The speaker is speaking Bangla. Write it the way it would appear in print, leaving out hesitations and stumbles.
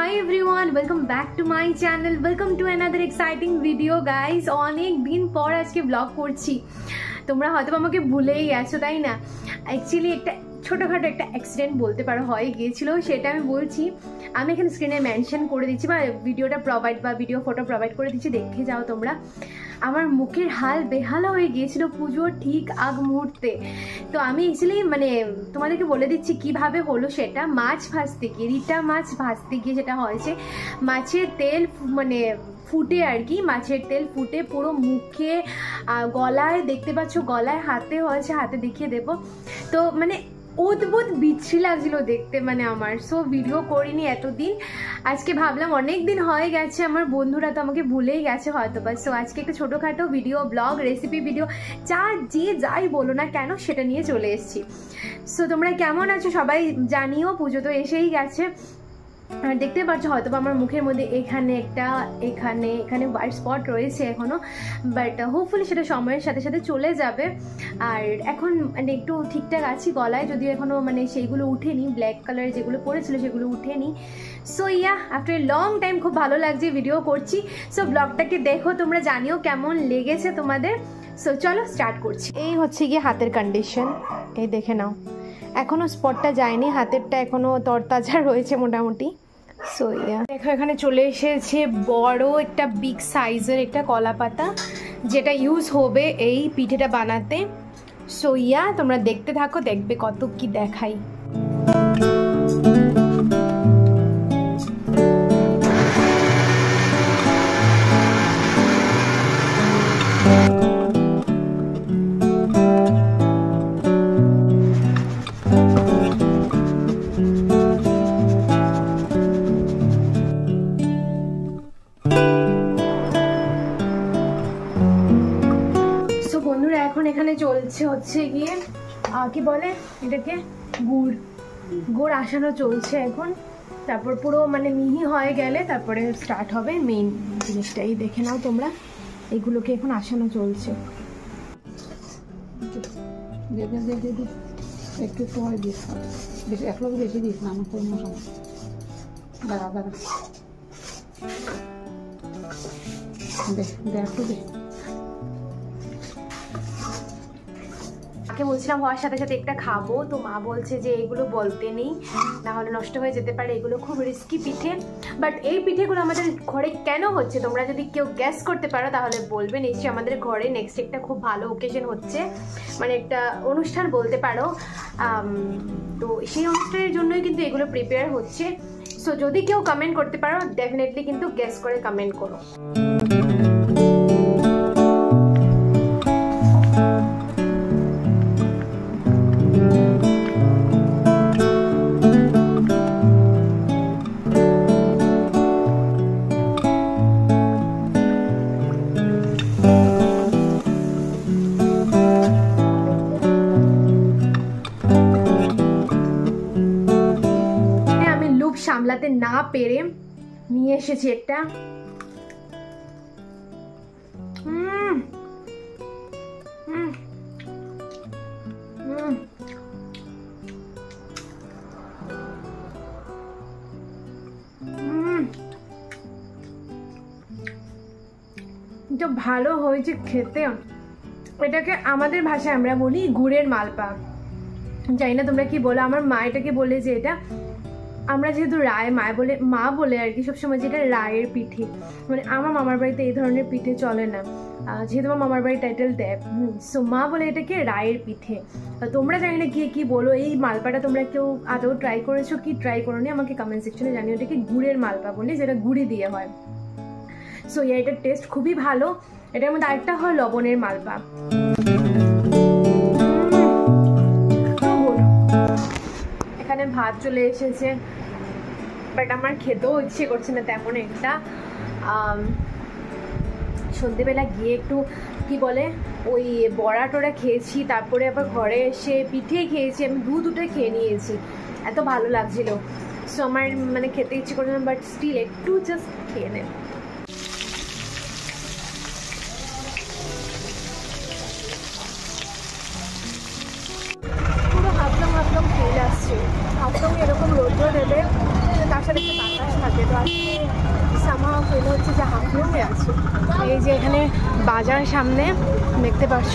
Hi everyone, welcome back to my channel. Welcome to another exciting video guys. অনেক দিন পর আজকে ব্লগ করছি। তোমরা হয়তো আমাকে ভুলেই গেছো তাই না? অ্যাকচুয়ালি একটা ছোটখাটো একটা অ্যাক্সিডেন্ট বলতে পারো হয়ে গিয়েছিল, সেটা আমি বলছি। আমি এখানে স্ক্রিনে মেনশন করে দিচ্ছি বা ভিডিওটা ভিডিও ফটো প্রোভাইড করে দিচ্ছি, দেখে যাও তোমরা। আমার মুখের হাল বেহালা হয়ে গিয়েছিল পুজোর ঠিক আগ মুহূর্তে। তো আমি অ্যাকচুয়ালি তোমাদেরকে বলে দিচ্ছি কিভাবে হলো সেটা। মাছ ভাজতে গিয়ে, রিটা মাছ ভাজতে গিয়ে যেটা হয়েছে, মাছের তেল ফুটে আর কি, মাছের তেল ফুটে পুরো মুখে, গলায় দেখতে পাচ্ছ, গলায়, হাতে হয়েছে, হাতে দেখিয়ে দেবো। তো অদ্ভুত বিচ্ছি লাগছিল দেখতে আমার। সো ভিডিও করিনি এতদিন, আজকে ভাবলাম অনেক দিন হয়ে গেছে, আমার বন্ধুরা তো আমাকে ভুলেই গেছে হয়তো বা। সো আজকে একটা ছোটোখাটো ভিডিও, ব্লগ, রেসিপি ভিডিও, যাই বলো না কেন সেটা নিয়ে চলে এসেছি। সো তোমরা কেমন আছো সবাই জানিও, পুজো তো এসেই গেছে। আর দেখতে পাচ্ছ হয়তো আমার মুখের মধ্যে এখানে হোয়াইট স্পট রয়েছে এখনো, বাট হোপফুলি সেটা সময়ের সাথে সাথে চলে যাবে। আর এখন একটু ঠিকঠাক আছি, গলায় যদিও এখনো সেইগুলো উঠেনি, ব্ল্যাক কালার যেগুলো পড়েছিল সেগুলো উঠেনি। So after a long time খুব ভালো লাগছে, ভিডিও করছি। সো ব্লগটাকে দেখো, তোমরা জানিও কেমন লেগেছে তোমাদের। সো চলো স্টার্ট করছি। এই হচ্ছে গিয়ে হাতের কন্ডিশন, এই দেখে নাও, এখনো স্পটটা যায়নি, হাতেরটা এখনো তরতাজা রয়েছে মোটামুটি। সো দেখো এখানে চলে এসেছে বড় একটা বিগ সাইজের একটা কলা পাতা, যেটা ইউজ হবে এই পিঠেটা বানাতে। সো তোমরা দেখতে থাকো, দেখবে কত কি দেখাই। বন্ধুরা এখন এখানে চলছে হচ্ছে গিয়ে কি বলে এটাকে, গুড় আসানো চলছে এখন। তারপর পুরো মিহি হয়ে গেলে তারপরে স্টার্ট হবে মেইন জিনিসটা। এই দেখে নাও তোমরা, এগুলোকে এখন আসানো চলছে। একটু সময় দিস, এক লোক বেশি দিস না, আমার কোনো সমস্যা। দাঁড়া একটু দে। বলছিলাম হওয়ার সাথে সাথে একটা খাবো, তো মা বলছে যে এগুলো বলতে নেই, না হলে নষ্ট হয়ে যেতে পারে, এগুলো খুব রিস্কি পিঠে। বাট এই পিঠেগুলো আমাদের ঘরে কেন হচ্ছে, তোমরা যদি কেউ গ্যাস করতে পারো তাহলে বলবে। নিশ্চয়ই আমাদের ঘরে নেক্সট একটা খুব ভালো ওকেশন হচ্ছে, একটা অনুষ্ঠান বলতে পারো। তো সেই অনুষ্ঠানের জন্যই কিন্তু এগুলো প্রিপেয়ার হচ্ছে। সো যদি কেউ কমেন্ট করতে পারো, ডেফিনেটলি কিন্তু গ্যাস করে কমেন্ট করো। সামলাতে না পেরে নিয়ে এসেছি একটা ভালো হয়েছে খেতে। এটাকে আমাদের ভাষায় আমরা বলি গুড়ের মালপা, জানি না তোমরা কি বলো। আমার মা এটাকে বলে যে এটা, আমরা যেহেতু মা বলে আর কি সবসময়, যেটা রায়ের পিঠে। আমার মামার বাড়িতে এই ধরনের পিঠে চলে না, যেহেতু আমার মামার বাড়ির টাইটেল দেব। সো মা বলে এটাকে রায়ের পিঠে। তোমরা জানি না কি বলো। এই মালপাটা তোমরা কেউ আদৌ ট্রাই করেছো কি ট্রাই করোনি আমাকে কমেন্ট সেকশনে জানিও। এটাকে গুড়ের মালপা বলি, যেটা গুড়ি দিয়ে হয়। সো এটার টেস্ট খুবই ভালো। এটার মধ্যে আরেকটা হয় লবণের মালপা। এখানে ভাত চলে এসেছে, বাট আমার খেতেও ইচ্ছে করছে না তেমন একটা। সন্ধেবেলা গিয়ে একটু কি বলে ওই বড়া টড়া খেয়েছি, তারপরে আবার ঘরে এসে পিঠে খেয়েছি, আমি দুটো খেয়ে নিয়েছি, এত ভালো লাগছিল। সো আমার খেতে ইচ্ছে করছে না, বাট স্টিল একটু জাস্ট খেয়ে নেব। পুরো হাফলং ফিল আসছে। হাফলং এরকম রৌদ্র দেবে, তার সাথে একটা বাতাস থাকে, সামহাও ফিল হচ্ছে যে হাঁপিয়ে আছে। এই যে এখানে বাজার সামনে দেখতে পাচ্ছ,